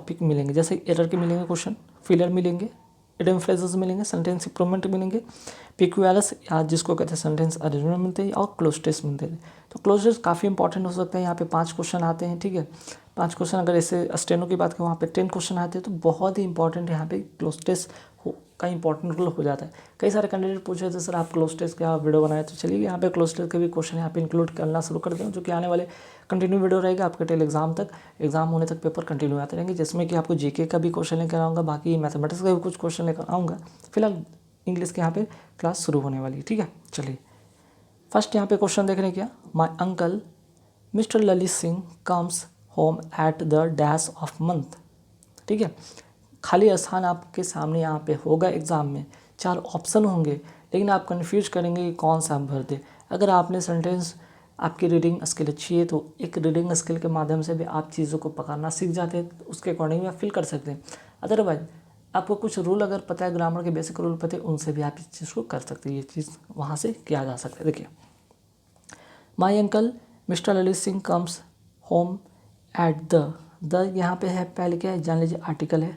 Topic मिलेंगे, जैसे error के मिलेंगे क्वेश्चन, फिलर मिलेंगे, इडियम फ्रेजेस मिलेंगे, सेंटेंस इंप्रूवमेंट मिलेंगे, PQLS या जिसको कहते हैं सेंटेंस अरेंजमेंट मिलते हैं, और क्लोज टेस्ट मिलते हैं। तो क्लोज टेस्ट काफ़ी इंपॉर्टेंट हो सकता है। यहाँ पे 5 क्वेश्चन आते हैं, ठीक है, 5 क्वेश्चन। अगर ऐसे स्टेनो की बात करें वहाँ पे 10 क्वेश्चन आते हैं, तो बहुत ही इंपॉर्टेंट यहाँ पे क्लोज टेस्ट का इंपॉर्टेंट रोल हो जाता है। कई सारे कैंडिडेट पूछे थे सर आप क्लोज टेस्ट का वीडियो बनाए, तो चलिए यहाँ पे क्लोज टेस्ट के भी क्वेश्चन यहाँ पे इंक्लूड करना शुरू कर दें, जो कि आने वाले कंटिन्यू वीडियो रहेगा आपके टेल एग्जाम तक, एग्जाम होने तक पेपर कंटिन्यू आते रहेंगे, जिसमें कि आपको जीके का भी क्वेश्चन लेकर आऊँगा, बाकी मैथमेटिक्स का भी कुछ क्वेश्चन लेकर आऊँगा। फिलहाल इंग्लिश के यहाँ पे क्लास शुरू होने वाली है, ठीक है। चलिए फर्स्ट यहाँ पे क्वेश्चन देख रहे हैं क्या, my uncle mister Lalit Singh comes home at the dash of month, ठीक है। खाली स्थान आपके सामने यहाँ पे होगा एग्जाम में, 4 ऑप्शन होंगे, लेकिन आप कंफ्यूज करेंगे कि कौन सा आप भर दे। अगर आपने सेंटेंस, आपकी रीडिंग स्किल अच्छी है तो एक रीडिंग स्किल के माध्यम से भी आप चीज़ों को पकड़ना सीख जाते हैं, तो उसके अकॉर्डिंग आप फिल कर सकते हैं। अदरवाइज आपको कुछ रूल अगर पता है, ग्रामर के बेसिक रूल पता है, उनसे भी आप इस चीज़ को कर सकते हैं, ये चीज़ वहाँ से किया जा सकता है। देखिए, my uncle mister Lalit Singh comes home at the यहाँ पे है, पहले क्या है जान लीजिए, आर्टिकल है,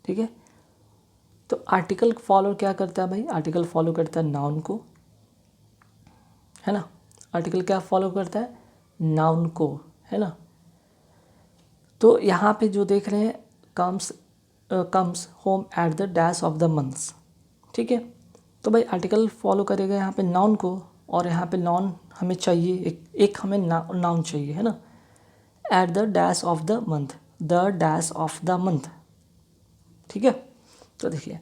ठीक है। तो आर्टिकल फॉलो क्या करता है भाई, आर्टिकल फॉलो करता है नाउन को, है ना। आर्टिकल क्या फॉलो करता है, नाउन को, है ना। तो यहाँ पे जो देख रहे हैं comes home at the dash of the months, ठीक है। तो भाई आर्टिकल फॉलो करेगा यहाँ पे नाउन को, और यहाँ पे नाउन हमें चाहिए, एक हमें नाउन चाहिए, है ना। At the dash of the month, the dash of the month, ठीक है। तो देखिए,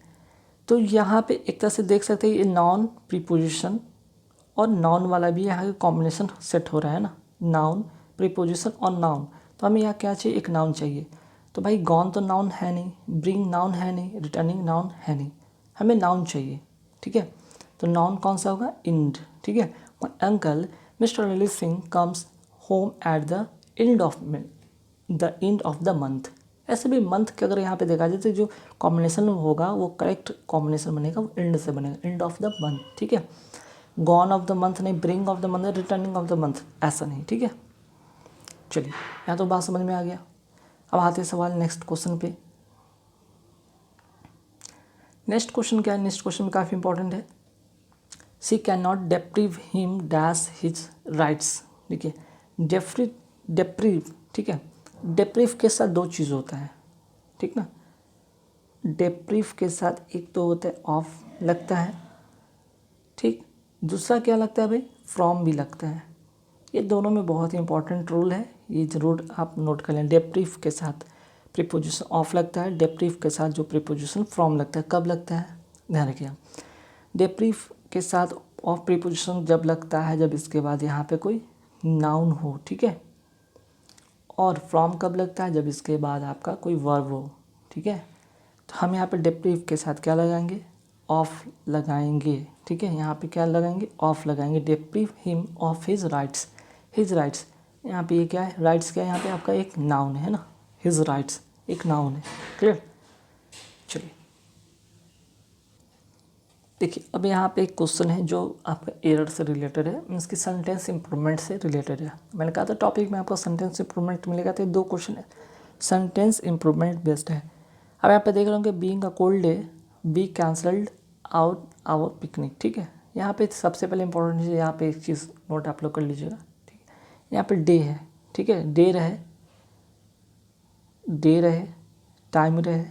तो यहाँ पे एक तरह से देख सकते हैं ये नॉन प्रीपोजिशन और नाउन वाला भी यहाँ का कॉम्बिनेशन सेट हो रहा है ना, नाउन प्रीपोजिशन और नाउन। तो हमें यहाँ क्या चाहिए, एक नाउन चाहिए। तो भाई गॉन तो नाउन है नहीं, ब्रिंग नाउन है नहीं, रिटर्निंग नाउन है नहीं, हमें नाउन चाहिए, ठीक है। तो नाउन कौन सा होगा, इंड, ठीक है। Uncle mister Lalit Singh comes home at the end of the month. ऐसे भी मंथ के अगर यहाँ पे देखा जाए तो जो कॉम्बिनेशन होगा वो करेक्ट कॉम्बिनेशन बनेगा, वो एंड से बनेगा, एंड ऑफ द मंथ, ठीक है। गॉन ऑफ द मंथ नहीं, bring of the month, returning of the month, ऐसा नहीं, ठीक है। चलिए यहाँ तो बात समझ में आ गया। अब आते सवाल नेक्स्ट क्वेश्चन पे। नेक्स्ट क्वेश्चन क्या है, नेक्स्ट क्वेश्चन भी काफ़ी इंपॉर्टेंट है। She can not deprive him dash his rights. देखिए डेप्रीव, ठीक है। डेप्रीव के साथ 2 चीज़ होता है, ठीक ना। डेप्रीव के साथ एक तो होता है ऑफ लगता है, ठीक। दूसरा क्या लगता है भाई, फ्रॉम भी लगता है। ये दोनों में बहुत ही इंपॉर्टेंट रूल है, ये ज़रूर आप नोट कर लें। डेप्रीव के साथ प्रीपोजिशन ऑफ लगता है, डेप्रीव के साथ जो प्रीपोजिशन फ्रॉम लगता है, कब लगता है ध्यान रखिए। डेप्रीव के साथ ऑफ प्रीपोजिशन जब लगता है जब इसके बाद यहाँ पे कोई नाउन हो, ठीक है। और फ्रॉम कब लगता है, जब इसके बाद आपका कोई वर्ब हो, ठीक है। तो हम यहाँ पे डेप्रीव के साथ क्या लगाएंगे, ऑफ लगाएंगे, ठीक है। यहाँ पे क्या लगाएंगे, ऑफ लगाएंगे। Deprive him of his rights, his rights, यहाँ पे ये क्या है, राइट्स क्या है, यहाँ पे आपका एक नाउन है ना, हिज राइट्स एक नाउन है, क्लियर। चलिए देखिए, अब यहाँ पे एक क्वेश्चन है जो आपका एरर से रिलेटेड है, मीन्स की सेंटेंस इंप्रूवमेंट से रिलेटेड है। मैंने कहा था टॉपिक में आपको सेंटेंस इंप्रूवमेंट मिलेगा, तो 2 क्वेश्चन है सेंटेंस इंप्रूवमेंट बेस्ड है। अब यहाँ पे देख रहे होंगे being a cold day be cancelled out our picnic, ठीक है। यहाँ पे सबसे पहले इंपॉर्टेंट चीज़, यहाँ पे एक चीज़ नोट आप लोग कर लीजिएगा, ठीक है। यहाँ पे डे है, ठीक है, डे रहे, टाइम रहे,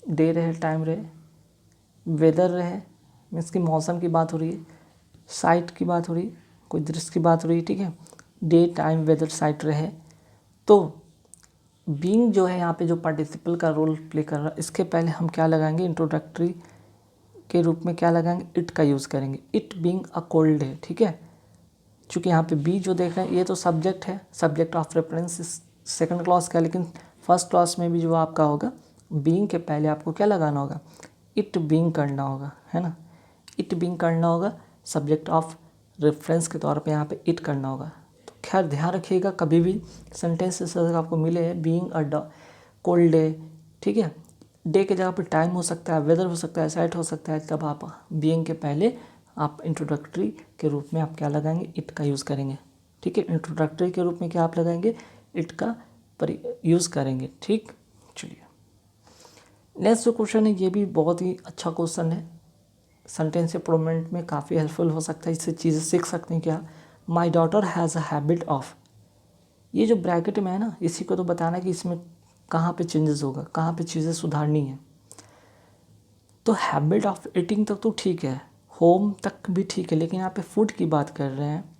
डे रहे, टाइम रहे, वेदर रहे, मीन्स की मौसम की बात हो रही है, साइट की बात हो रही है, कोई दृश्य की बात हो रही है, ठीक है। डे टाइम वेदर साइट रहे, तो बीइंग जो है यहाँ पे जो पार्टिसिपल का रोल प्ले कर रहा है, इसके पहले हम क्या लगाएंगे, इंट्रोडक्टरी के रूप में क्या लगाएंगे, इट का यूज़ करेंगे। It being a cold day, ठीक है। चूँकि यहाँ पे बी जो देख रहे हैं ये तो सब्जेक्ट है, subject of reference second clause का, लेकिन फर्स्ट क्लॉज में भी जो आपका होगा बीइंग के पहले आपको क्या लगाना होगा, इट बीइंग करना होगा, है ना। इट बीइंग करना होगा, सब्जेक्ट ऑफ रेफरेंस के तौर पे यहाँ पे इट करना होगा। तो खैर ध्यान रखिएगा, कभी भी सेंटेंसेस अगर आपको मिले बीइंग अ कोल्ड डे, ठीक है, डे के जगह पे टाइम हो सकता है, वेदर हो सकता है, साइट हो सकता है, तब आप बीइंग के पहले आप इंट्रोडक्टरी के रूप में आप क्या लगाएंगे, इट का यूज़ करेंगे, ठीक है। इंट्रोडक्टरी के रूप में क्या आप लगाएंगे, इट का यूज़ करेंगे, ठीक। चलिए नेक्स्ट जो क्वेश्चन है ये भी बहुत ही अच्छा क्वेश्चन है, सेंटेंस इंप्रूवमेंट में काफ़ी हेल्पफुल हो सकता है, इससे चीज़ें सीख सकते हैं। क्या? My daughter has a habit of, ये जो ब्रैकेट में है ना, इसी को तो बताना है कि इसमें कहाँ पे चेंजेस होगा, कहाँ पे चीज़ें सुधारनी है। तो हैबिट ऑफ ईटिंग तक तो ठीक है, होम तक भी ठीक है, लेकिन यहाँ पे फूड की बात कर रहे हैं।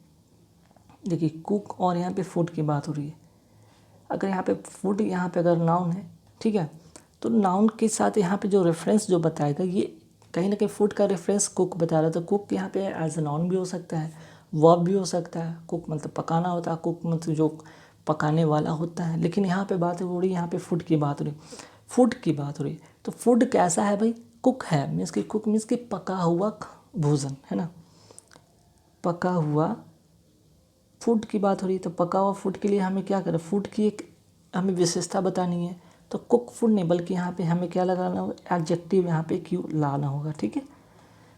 देखिए कुक और यहाँ पे फूड की बात हो रही है। अगर यहाँ पे फूड यहाँ पे अगर नाउन है, ठीक है, तो नाउन के साथ यहाँ पे जो रेफरेंस जो बताएगा ये कहीं ना कहीं फूड का रेफरेंस कुक बता रहा था। कुक यहाँ पे एज ए नाउन भी हो सकता है, वर्ब भी हो सकता है। कुक मतलब पकाना होता है, कुक मतलब जो पकाने वाला होता है, लेकिन यहाँ पे बात हो रही है, यहाँ पे फूड की बात हो रही, फूड की बात हो रही। तो फूड कैसा है भाई? कुक है, मीन्स कि कुक मीन्स कि पका हुआ भोजन है ना, पका हुआ फूड की बात हो रही है। तो पका हुआ फूड के लिए हमें क्या करें, फूड की एक हमें विशेषता बतानी है। तो कुक फूड नहीं, बल्कि यहाँ पे हमें क्या लगाना होगा, एडजेक्टिव यहाँ पे क्यों लाना होगा, ठीक है।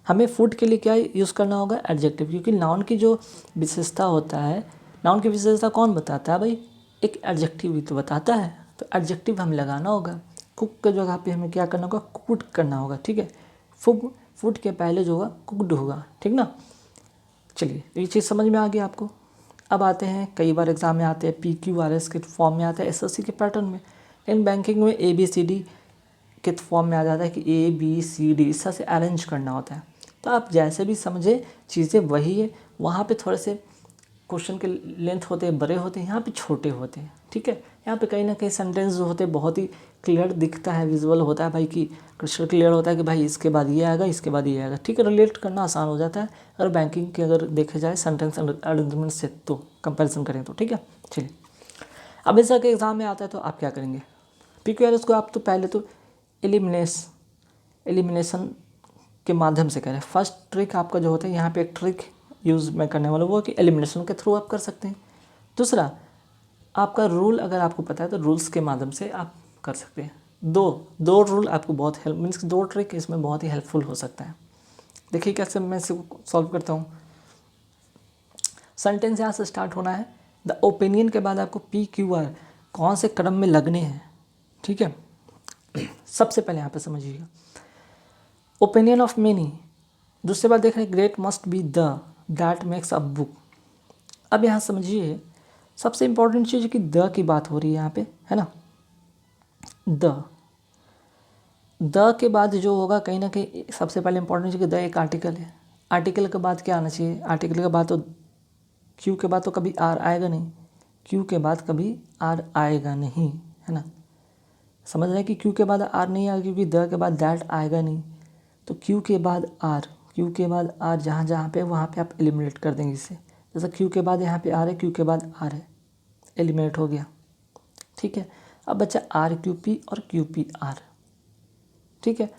हमें फूड के लिए क्या यूज़ करना होगा, एडजेक्टिव, क्योंकि नाउन की जो विशेषता होता है, नाउन की विशेषता कौन बताता है भाई? एक एडजेक्टिव ही तो बताता है। तो एडजेक्टिव हमें लगाना होगा। कुक के जगह पे हमें क्या करना होगा, कुक्ड करना होगा, ठीक है। फूड के पहले जो होगा कुक्ड होगा, ठीक ना। चलिए ये चीज़ समझ में आ गई आपको। अब आते हैं, कई बार एग्जाम में आते हैं PQRS के फॉर्म में आते हैं, SSC के पैटर्न में। इन बैंकिंग में ABCD के फॉर्म में आ जाता है कि ABCD इस तरह से अरेंज करना होता है। तो आप जैसे भी समझे चीज़ें वही है, वहाँ पे थोड़े से क्वेश्चन के लेंथ होते हैं बड़े होते हैं, यहाँ पे छोटे होते हैं, ठीक है। यहाँ पे कहीं ना कहीं सेंटेंस जो होते हैं बहुत ही क्लियर दिखता है, विजुअल होता है भाई, कि क्रिस्टल क्लियर होता है कि भाई इसके बाद ये आएगा, इसके बाद ये आएगा, ठीक है। रिलेट करना आसान हो जाता है अगर बैंकिंग के अगर देखे जाए सेंटेंस अरेंजमेंट से, तो कंपेरिजन करें तो, ठीक है। चलिए अब इस के एग्ज़ाम में आता है तो आप क्या करेंगे, PQRS को आप तो पहले तो एलिमिनेशन के माध्यम से करें। फर्स्ट ट्रिक आपका जो होता है, यहाँ पे एक ट्रिक यूज़ मैं करने वाला वो कि एलिमिनेशन के थ्रू आप कर सकते हैं। दूसरा आपका रूल अगर आपको पता है तो रूल्स के माध्यम से आप कर सकते हैं। दो रूल आपको बहुत हेल्प मीन्स 2 ट्रिक इसमें बहुत ही हेल्पफुल हो सकता है। देखिए कैसे मैं इसे सॉल्व करता हूँ। सेंटेंस यहाँ से स्टार्ट होना है, द ओपिनियन के बाद आपको PQR कौन से क्रम में लगने हैं, ठीक है। सबसे पहले यहाँ पे समझिएगा ओपिनियन ऑफ मेनी। दूसरी बात देख रहे हैं, great must be the that makes a book. अब यहाँ समझिए सबसे इम्पोर्टेंट चीज़ कि द की बात हो रही है यहाँ पे, है ना। द के बाद जो होगा कहीं ना कहीं सबसे पहले इंपॉर्टेंट चीज़ कि द एक आर्टिकल है। आर्टिकल के बाद क्या आना चाहिए, आर्टिकल के बाद तो क्यू के बाद तो कभी आर आएगा नहीं, क्यू के बाद कभी आर आएगा नहीं, है ना। समझ रहे हैं कि क्यू के बाद आर नहीं आएगा, क्योंकि द के बाद दैट आएगा नहीं। तो क्यू के बाद आर, क्यू के बाद आर जहाँ जहाँ पे वहाँ पे आप एलिमिनेट कर देंगे इससे। जैसे क्यू के बाद यहाँ पे आर है, क्यू के बाद आर है, एलिमिनेट हो गया, ठीक है। अब बचा RQP और QPR, ठीक है।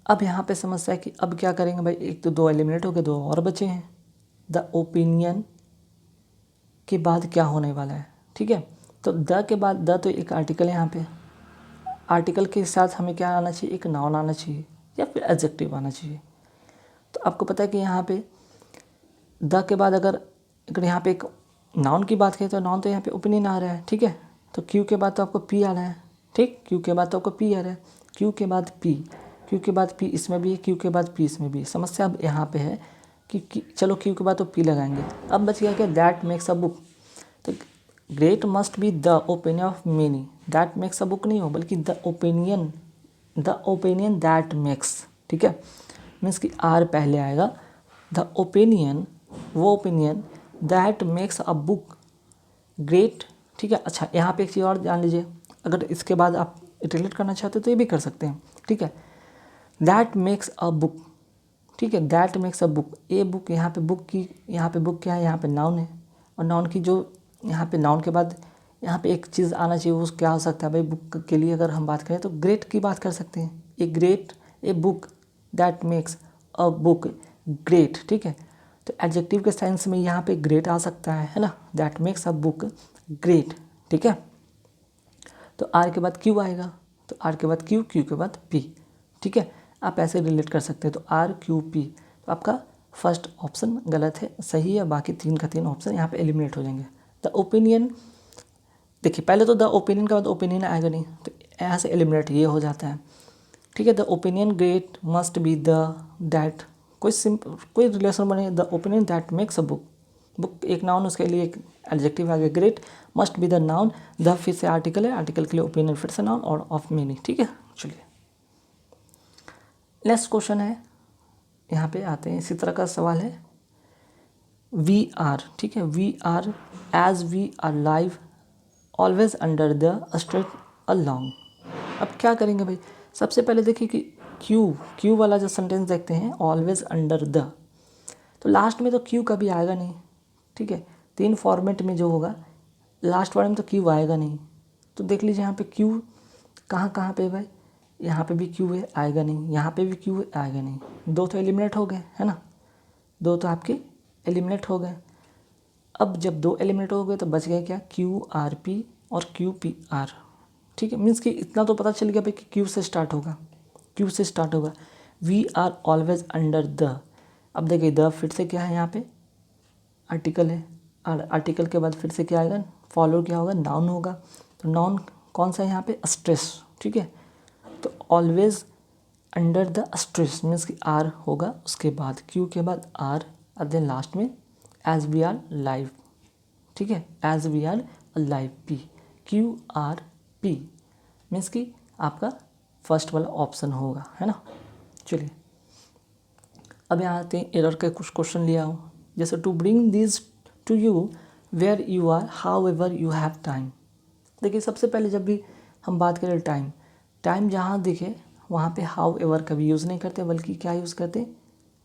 अब यहाँ पे समस्या है कि अब क्या करेंगे भाई, एक तो 2 एलिमिनेट हो गए, 2 और बचे हैं। द ओपिनियन के बाद क्या होने वाला है, ठीक है। तो द के बाद, द तो एक आर्टिकल है यहाँ पे, आर्टिकल के साथ हमें क्या आना चाहिए, एक नाउन आना चाहिए या फिर एडजेक्टिव आना चाहिए। तो आपको पता है कि यहाँ पे द के बाद अगर यहाँ पे एक नाउन की बात करें तो नाउन तो यहाँ पे ओपिनियन आ रहा है, ठीक है। तो क्यू के बाद तो आपको P आ रहा है, ठीक, क्यू के बाद तो आपको P आ रहा है, क्यू के बाद P, क्यू के बाद P इसमें भी है, क्यू के बाद P इसमें भी। समस्या अब यहाँ पे है कि चलो क्यू के बाद तो P लगाएंगे। अब बच गया क्या, दैट मेक्स अ बुक। तो great must be the opinion of many, that makes a book नहीं हो, बल्कि द ओपिनियन दैट मेक्स, ठीक है। मीन्स कि आर पहले आएगा, द ओपिनियन, वो opinion that makes a book great, ठीक है। अच्छा यहाँ पे एक चीज़ और जान लीजिए, अगर इसके बाद आप रिलेट करना चाहते हो तो ये भी कर सकते हैं, ठीक है। दैट मेक्स अ बुक, ठीक है, that makes a book, a book, यहाँ पे बुक की, यहाँ पे बुक क्या है, यहाँ पे नाउन है, और नाउन की जो यहाँ पे नाउन के बाद यहाँ पे एक चीज़ आना चाहिए, वो क्या हो सकता है भाई। बुक के लिए अगर हम बात करें तो ग्रेट की बात कर सकते हैं, a book that makes a book great, ठीक है। तो एडजेक्टिव के सेंस में यहाँ पे ग्रेट आ सकता है ना, that makes a book great, ठीक है। तो आर के बाद क्यू आएगा, तो आर के बाद क्यू, क्यू के बाद पी, ठीक है। आप ऐसे रिलेट कर सकते हैं। तो RQP, तो आपका फर्स्ट ऑप्शन गलत है, सही है, बाकी 3 का 3 ऑप्शन यहाँ पे एलिमिनेट हो जाएंगे। द ओपिनियन, देखिए पहले तो द ओपिनियन के बाद ओपिनियन आएगा नहीं, तो यहाँ से एलिमिनेट ये हो जाता है, ठीक है। The opinion great must be the that, कोई रिलेशन बने, the opinion that makes a book एक नाउन, उसके लिए एक एडजेक्टिव आ गया, great must be the noun, the फिर से आर्टिकल है, आर्टिकल के लिए ओपिनियन फिर से नाउन और ऑफ मीनिंग, ठीक है। चलिए नेक्स्ट क्वेश्चन है, यहाँ पे आते हैं, इसी तरह का सवाल है, वी आर, ठीक है, we are as we are live always under the straight along. अब क्या करेंगे भाई, सबसे पहले देखिए कि क्यू वाला जो सेंटेंस देखते हैं, ऑलवेज अंडर द, तो लास्ट में तो क्यू कभी आएगा नहीं, ठीक है। 3 फॉर्मेट में जो होगा लास्ट वाले में तो क्यू आएगा नहीं, तो देख लीजिए यहाँ पे क्यू कहाँ पे भाई, यहाँ पे भी क्यू है, आएगा नहीं, यहाँ पे भी क्यू है, आएगा नहीं, 2 तो एलिमिनेट हो गए, है ना, 2 तो आपके एलिमिनेट हो गए। अब जब 2 एलिमिनेट हो गए तो बच गए क्या, क्यू आर पी और क्यू पी आर, ठीक है। मीन्स कि इतना तो पता चल गया भाई कि क्यू से स्टार्ट होगा, we are always under the. अब देखिए द फिर से क्या है, यहाँ पे आर्टिकल है, और आर्टिकल के बाद फिर से क्या आएगा, फॉलो क्या होगा, नाउन होगा, तो नाउन कौन सा है यहाँ पे, स्ट्रेस, ठीक है। तो always under the stress means कि आर होगा, उसके बाद क्यू के बाद आर, और देन लास्ट में एज वी आर लाइव, ठीक है, as we are live P, Q R P means कि आपका फर्स्ट वाला ऑप्शन होगा, है ना। चलिए अब यहाँ आते हैं, एरर के कुछ क्वेश्चन लिया हो, जैसे to bring this to you where you are however you have time. देखिए सबसे पहले जब भी हम बात करें टाइम जहाँ दिखे वहाँ पे हाउ एवर का भी यूज़ नहीं करते, बल्कि क्या यूज़ करते हैं,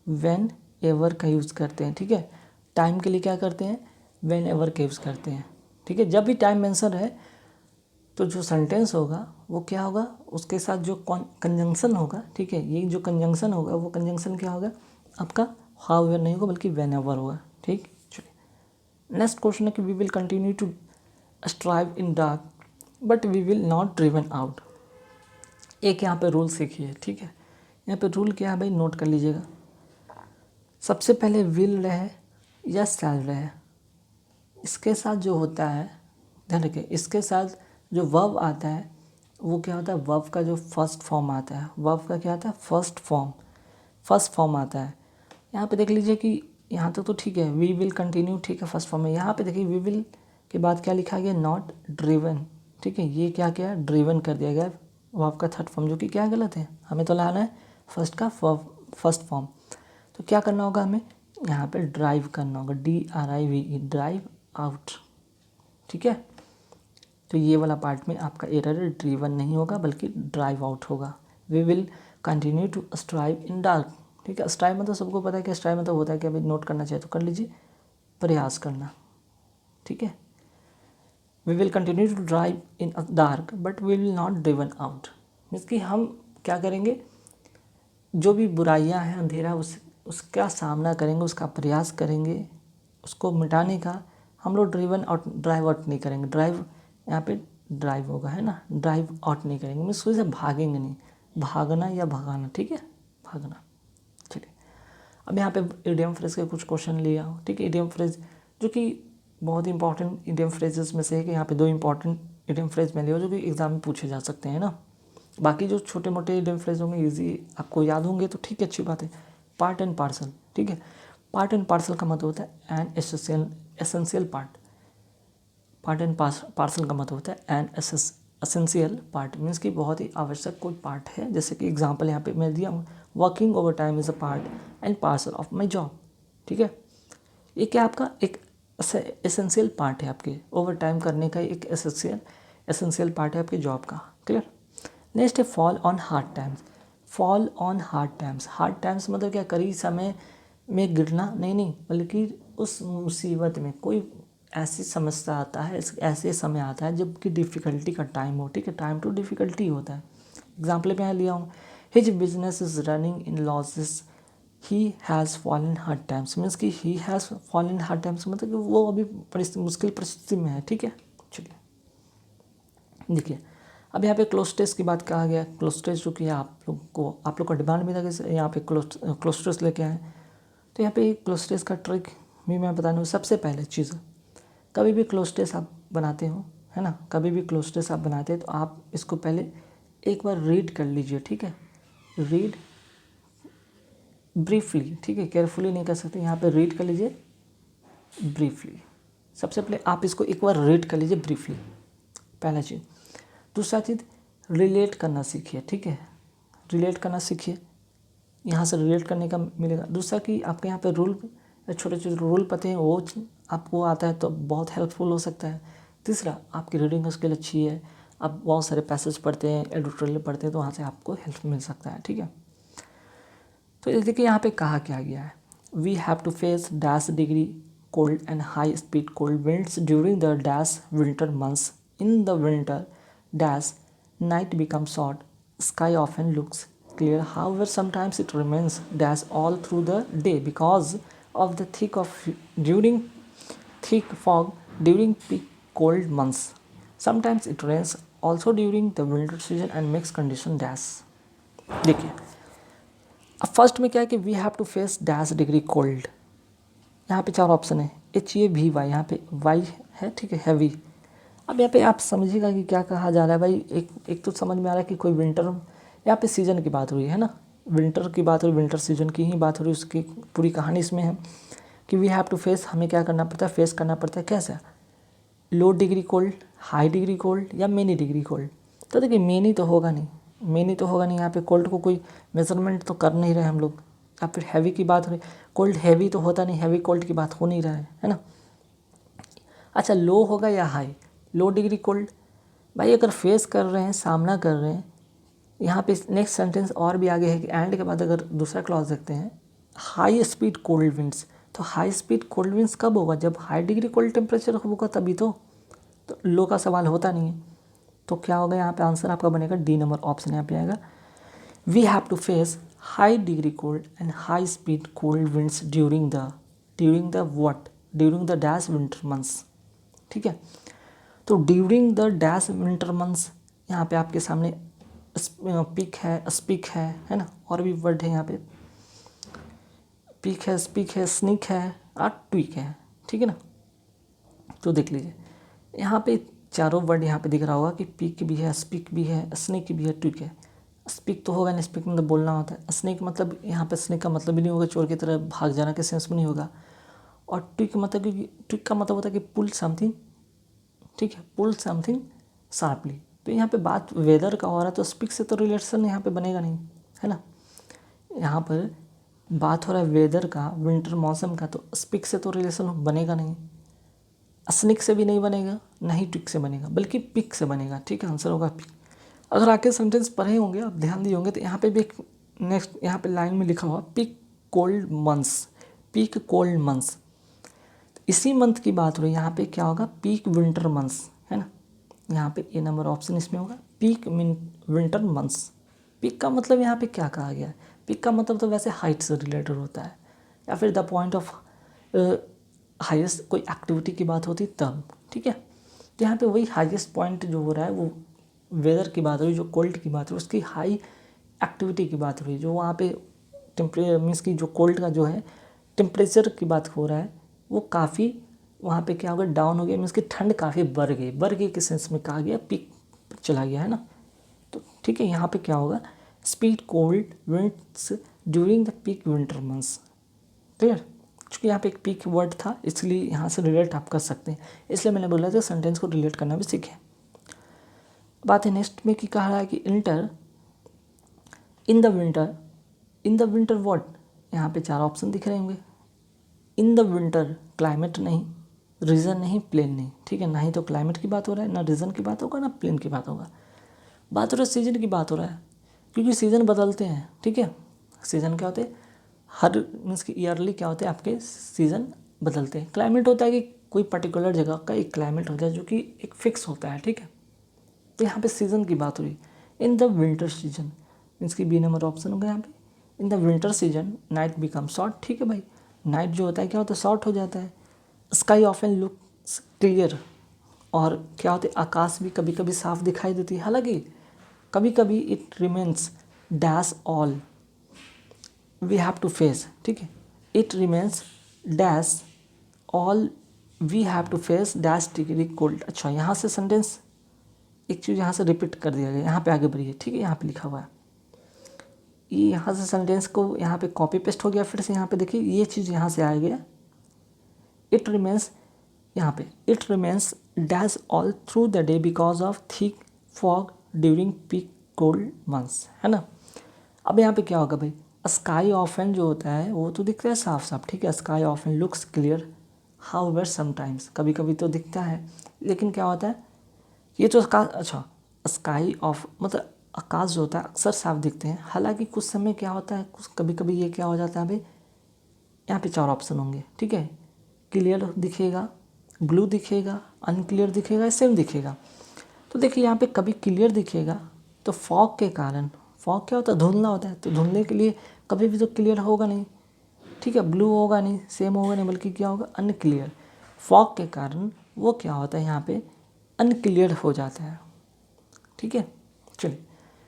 व्हेन एवर का यूज़ करते हैं, ठीक है। टाइम के लिए क्या करते हैं, व्हेन एवर का यूज़ करते हैं, ठीक है। जब भी टाइम मेंशन है तो जो सेंटेंस होगा वो क्या होगा, उसके साथ जो कंजंक्शन होगा, ठीक है, ये जो कंजंक्शन होगा वो कंजंक्शन क्या होगा आपका, हाउ एवर नहीं होगा बल्कि व्हेन एवर होगा, ठीक। चलिए नेक्स्ट क्वेश्चन है कि we will continue to strive in dark but we will not driven out. एक यहाँ पे रूल सीखिए, ठीक है। यहाँ पे रूल क्या है भाई, नोट कर लीजिएगा। सबसे पहले विल रहे या शैल रहे, इसके साथ जो होता है, ध्यान रखिए, इसके साथ जो वर्ब आता है वो क्या होता है, वर्ब का जो फर्स्ट फॉर्म आता है, वर्ब का क्या आता है, फर्स्ट फॉर्म आता है। यहाँ पे देख लीजिए कि यहाँ तक तो ठीक है, वी विल कंटिन्यू, ठीक है, फर्स्ट फॉर्म है। यहाँ पे देखिए वी विल के बाद क्या लिखा गया, नॉट ड्रिवन, ठीक है, ये क्या किया, ड्रिवन कर दिया गया वर्ब का थर्ड फॉर्म, जो कि क्या गलत है, हमें तो लाना है फर्स्ट का फर्स्ट फॉर्म। तो क्या करना होगा हमें, यहाँ पे ड्राइव करना होगा, DRIVE, ड्राइव आउट, ठीक है। तो ये वाला पार्ट में आपका एरर है, ड्रिवन नहीं होगा बल्कि ड्राइव आउट होगा। We will continue to strive in dark, ठीक है। स्ट्राइव मतलब सबको पता है कि स्ट्राइव मतलब होता है कि अभी नोट करना चाहिए तो कर लीजिए, प्रयास करना, ठीक है। We will continue to drive in dark but we will not driven out, means कि हम क्या करेंगे, जो भी बुराइयां हैं, अंधेरा, उसका सामना करेंगे, उसका प्रयास करेंगे, उसको मिटाने का। हम लोग ड्राइव आउट नहीं करेंगे, ड्राइव यहाँ पे ड्राइव होगा, है ना, ड्राइव आउट नहीं करेंगे, मीन्स उससे भागेंगे नहीं, भागना या भगाना, ठीक है, भागना। चलिए अब यहाँ पे इडियम फ्रेज के कुछ क्वेश्चन लिया हो, ठीक है। इडियम फ्रेज जो कि बहुत इंपॉर्टेंट इडियम फ्रेजेस में से है कि यहाँ पे 2 इंपॉर्टेंट इडियम फ्रेज में लिया जो कि एग्जाम में पूछे जा सकते हैं ना। बाकी जो छोटे मोटे इडियम फ्रेज होंगे ईजी आपको याद होंगे तो ठीक है, अच्छी बात है। पार्ट एंड पार्सल, ठीक है, पार्ट एंड पार्सल का मतलब होता है an essential part, part and parcel का मतलब होता है एन एसेंशियल पार्ट, मीन्स कि बहुत ही आवश्यक कोई पार्ट है। जैसे कि एग्जांपल यहाँ पे मैं दिया हूँ, working over time is a part and parcel of my job, ठीक है। ये क्या आपका एक एसेंशियल पार्ट है, आपके ओवर टाइम करने का एक एसेंशियल पार्ट है आपके जॉब का, क्लियर। नेक्स्ट है fall on hard times. Fall on hard times मतलब क्या, करीब समय में गिरना नहीं, बल्कि उस मुसीबत में कोई ऐसी समस्या आता है, ऐसे समय आता है जबकि डिफ़िकल्टी का टाइम हो, ठीक है, टाइम टू डिफ़िकल्टी होता है। एग्जाम्पल मैं यहाँ लिया हूँ, his business is running in losses, he has fallen hard times, means कि he has fallen hard times मतलब कि वो अभी मुश्किल परिस्थिति में है, ठीक है। चलिए देखिए अब यहाँ पे क्लोस्टेस की बात कहा गया, क्लोस्टेस जो कि आप लोग का डिमांड में था कि यहाँ पे क्लोस्टेस लेके आए, तो यहाँ पे क्लोस्टेस का ट्रिक भी मैं बताने हूँ। सबसे पहले चीज़, कभी भी क्लोस्टेस आप बनाते हो, है ना, कभी भी क्लोस्टेस आप बनाते हैं तो आप इसको पहले एक बार रीड कर लीजिए, ठीक है, रीड ब्रीफली, ठीक है, केयरफुली नहीं कर सकते, यहाँ पे रीड कर लीजिए ब्रीफली। सबसे पहले आप इसको एक बार रीड कर लीजिए ब्रीफली, पहला चीज़। दूसरा चीज़, रिलेट करना सीखिए, ठीक है, रिलेट करना सीखिए, यहाँ से रिलेट करने का मिलेगा। दूसरा कि आपके यहाँ पे रूल, छोटे छोटे रूल पते हैं, वो आपको आता है तो बहुत हेल्पफुल हो सकता है। तीसरा, आपकी रीडिंग स्किल अच्छी है, आप बहुत सारे पैसेज पढ़ते हैं, एडिटोरियल पढ़ते हैं, तो वहाँ से आपको हेल्प मिल सकता है, ठीक है। तो ये देखिए यहाँ पे कहा क्या गया है, we have to face dash degree cold and high speed cold winds during the dash winter months. In the विंटर डैश night becomes short, sky often looks clear. However, sometimes it remains dash all through the day because of the during thick fog during peak cold months. Sometimes it rains also during the winter season and makes condition dash. देखिए, अब first में क्या है कि we have to face dash degree cold. यहाँ पे 4 option है, HAVY, यहाँ पे वाई है, ठीक है, हैवी। अब यहाँ पे आप समझिएगा कि क्या कहा जा रहा है भाई। एक तो समझ में आ रहा है कि कोई विंटर, यहाँ पे सीज़न की बात हो रही है ना, विंटर की बात हो रही, विंटर सीजन की ही बात हो रही, उसकी पूरी कहानी इसमें है कि वी हैव टू फेस, हमें क्या करना पड़ता है, फेस करना पड़ता है कैसा, low degree cold, high degree cold या मेनी डिग्री कोल्ड। तो देखिए मेनी तो होगा नहीं, मेनी तो होगा नहीं, यहाँ पे कोल्ड को कोई मेजरमेंट तो कर नहीं रहे हम लोग। या फिर हैवी की बात हो रही, कोल्ड हैवी तो होता नहीं, हैवी कोल्ड की बात हो नहीं रहा है ना। अच्छा, लो होगा या हाई, लो डिग्री कोल्ड, भाई अगर फेस कर रहे हैं, सामना कर रहे हैं, यहाँ पे नेक्स्ट सेंटेंस और भी आगे है कि एंड के बाद अगर दूसरा क्लॉज देखते हैं, हाई स्पीड कोल्ड विंड्स। तो हाई स्पीड कोल्ड विंड्स कब होगा, जब हाई डिग्री कोल्ड टेम्परेचर होगा तभी तो लो का सवाल होता नहीं है। तो क्या होगा यहाँ पे आंसर आपका बनेगा डी नंबर ऑप्शन यहाँ पे आएगा, we have to face high degree cold and high speed cold winds during the dash winter months, ठीक है। तो during the dash winter months, यहाँ पे आपके सामने पिक है, स्पीक है ना, और भी वर्ड है यहाँ पे, पिक है, स्पीक है, स्निक है और ट्विक है, ठीक है ना। तो देख लीजिए यहाँ पे चारों वर्ड यहाँ पे दिख रहा होगा कि पिक भी है, स्पीक भी है, स्निक भी है, ट्विक है। स्पीक तो होगा नहीं, स्पीक मतलब बोलना होता है। स्निक मतलब यहाँ पे स्निक का मतलब भी नहीं होगा चोर की तरह भाग जाना के सेंस में नहीं होगा। और ट्विक मतलब कि ट्विक का मतलब होता है कि पुल समथिंग, ठीक है, पुल समथिंग शार्पली। तो यहाँ पे बात वेदर का हो रहा है तो स्पीक से तो रिलेशन यहाँ पे बनेगा नहीं, है ना। यहाँ पर बात हो रहा है वेदर का, विंटर मौसम का, तो स्पीक से तो रिलेशन बनेगा नहीं, स्निक से भी नहीं बनेगा, नहीं ट्विक से बनेगा, बल्कि पिक से बनेगा, ठीक है, आंसर होगा पिक। अगर आके सेंटेंस पढ़े होंगे, आप ध्यान दिए होंगे, तो यहाँ पे भी एक नेक्स्ट यहाँ पे लाइन में लिखा हुआ peak cold months, peak cold months, इसी मंथ की बात हो रही है। यहाँ पे क्या होगा, पीक विंटर मंथ्स, है ना। यहाँ पे ए नंबर ऑप्शन इसमें होगा, पीक विंटर मंथ्स। पीक का मतलब यहाँ पे क्या कहा गया है, पीक का मतलब तो वैसे हाइट से रिलेटेड होता है, या फिर द पॉइंट ऑफ हाईएस्ट कोई एक्टिविटी की बात होती तब, ठीक है। तो यहाँ पे वही हाईएस्ट पॉइंट जो हो रहा है वो वेदर की बात हो रही है, जो कोल्ड की बात हो रही है उसकी हाई एक्टिविटी की बात हो रही है, जो वहाँ पे मीन्स की जो कोल्ड का जो है टेम्परेचर की बात हो रहा है वो काफ़ी वहाँ पे क्या हो गया, डाउन हो गया, मीन्स की ठंड काफ़ी बढ़ गई के सेंस में कहा गया, पीक चला गया, है ना। तो ठीक है, यहाँ पे क्या होगा, speed cold winds during the peak winter months, clear. चूँकि यहाँ पे एक पीक वर्ड था इसलिए यहाँ से रिलेट आप कर सकते हैं, इसलिए मैंने बोला था सेंटेंस को रिलेट करना भी सीखें। बात है नेक्स्ट में कि कहा रहा है कि inter in the winter word, यहाँ पे 4 ऑप्शन दिख रहे होंगे। इन द विंटर क्लाइमेट नहीं, रीजन नहीं, प्लेन नहीं, ठीक है, ना ही तो क्लाइमेट की बात हो रहा है, ना रीजन की बात होगा, ना प्लेन की बात होगा। बात हो रहा है सीजन की बात हो रहा है, क्योंकि सीज़न बदलते हैं, ठीक है। सीज़न क्या होते हैं, हर मीन्स की ईयरली क्या होते हैं आपके सीज़न बदलते हैं। क्लाइमेट होता है कि कोई पर्टिकुलर जगह का एक क्लाइमेट होता है जो कि एक फिक्स होता है, ठीक है। तो यहाँ पे सीज़न की बात हुई, इन द विंटर सीजन, मीन्स की बी नंबर ऑप्शन होगा यहाँ पे। इन the winter season night become short, ठीक है भाई, नाइट जो होता है क्या होता है, शॉर्ट हो जाता है। स्काई ऑफन लुक्स क्लियर, और क्या होता है, आकाश भी कभी कभी साफ दिखाई देती है, हालांकि कभी कभी it remains dash all we have to face, ठीक है, it remains dash all we have to face dash degree cold. अच्छा, यहाँ से सेंटेंस एक चीज़ यहाँ से रिपीट कर दिया गया, यहाँ पे आगे बढ़िए, ठीक है, यहाँ पे लिखा हुआ है, ये यहाँ से सेंटेंस को यहाँ पे कॉपी पेस्ट हो गया, फिर से यहाँ पे देखिए ये चीज़ यहाँ से आ गया, इट रिमेंस, यहाँ पे it remains dash all through the day because of thick fog during peak cold months, है ना। अब यहाँ पे क्या होगा भाई, स्काई ऑफन जो होता है वो तो दिखता है साफ साफ, ठीक है, sky often looks clear however sometimes, कभी कभी तो दिखता है, लेकिन क्या होता है ये तो अच्छा स्काई ऑफ मतलब आकाश जो होता है अक्सर साफ दिखते हैं, हालांकि कुछ समय क्या होता है, कुछ कभी कभी ये क्या हो जाता है भाई, यहाँ पे 4 ऑप्शन होंगे, ठीक है, क्लियर दिखेगा, ब्लू दिखेगा, अनक्लियर दिखेगा, सेम दिखेगा। तो देखिए यहाँ पे कभी क्लियर दिखेगा तो फॉग के कारण, फॉग क्या होता है, धुंधला होता है, तो धुंधले के लिए कभी भी तो क्लियर होगा नहीं, ठीक है, ब्लू होगा नहीं, सेम होगा नहीं, बल्कि क्या होगा, अनक्लियर। फॉग के कारण वो क्या होता है यहाँ पे अनक्लियर हो जाता है, ठीक है। चलिए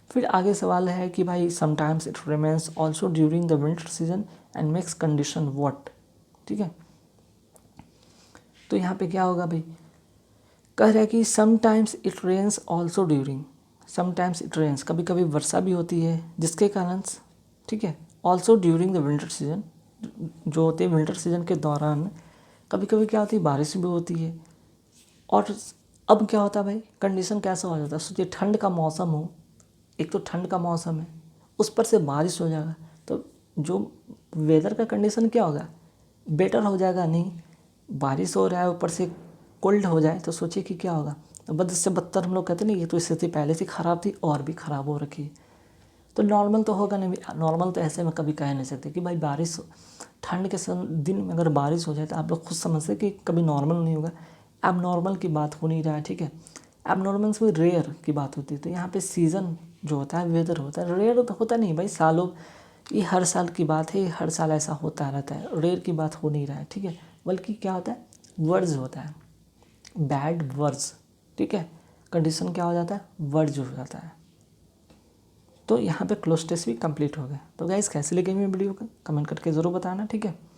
फिर आगे सवाल है कि भाई sometimes it remains also during the winter season and makes condition what, ठीक है। तो यहाँ पे क्या होगा भाई, कह रहा है कि sometimes it rains also during, sometimes it rains, कभी कभी वर्षा भी होती है, जिसके कारण, ठीक है, also during the winter season, जो होते हैं विंटर सीजन के दौरान कभी कभी क्या होती है, बारिश भी होती है। और अब क्या होता है भाई, कंडीशन कैसा हो जाता है, सोचिए ठंड का मौसम हो, एक तो ठंड का मौसम है, उस पर से बारिश हो जाएगा, तो जो वेदर का कंडीशन क्या होगा, बेटर हो जाएगा, नहीं बारिश हो रहा है ऊपर से कोल्ड हो जाए तो सोचिए कि क्या होगा, तो बद इससे बदतर हम लोग कहते हैं ना, ये तो स्थिति पहले से ख़राब थी और भी ख़राब हो रखी है, तो नॉर्मल तो होगा नहीं, नॉर्मल तो ऐसे में कभी कह नहीं सकते कि भाई बारिश, ठंड के दिन में अगर बारिश हो जाए तो आप लोग खुद समझते कि कभी नॉर्मल नहीं होगा, अब नॉर्मल की बात हो नहीं रहा है, ठीक है, अब नॉर्मल से रेयर की बात होती है। तो यहाँ पे सीज़न जो होता है वेदर होता है, रेयर तो होता नहीं भाई, सालों, ये हर साल की बात है, हर साल ऐसा होता रहता है, रेयर की बात हो नहीं रहा है, ठीक है, बल्कि क्या होता है, वर्ड्स होता है, बैड वर्ड्स, ठीक है, कंडीशन क्या हो जाता है, वर्ड्स हो जाता है। तो यहाँ पे क्लोज टेस्ट भी कंप्लीट हो गया। तो गाइस कैसे लगी मेरी वीडियो को कमेंट करके ज़रूर बताना, ठीक है।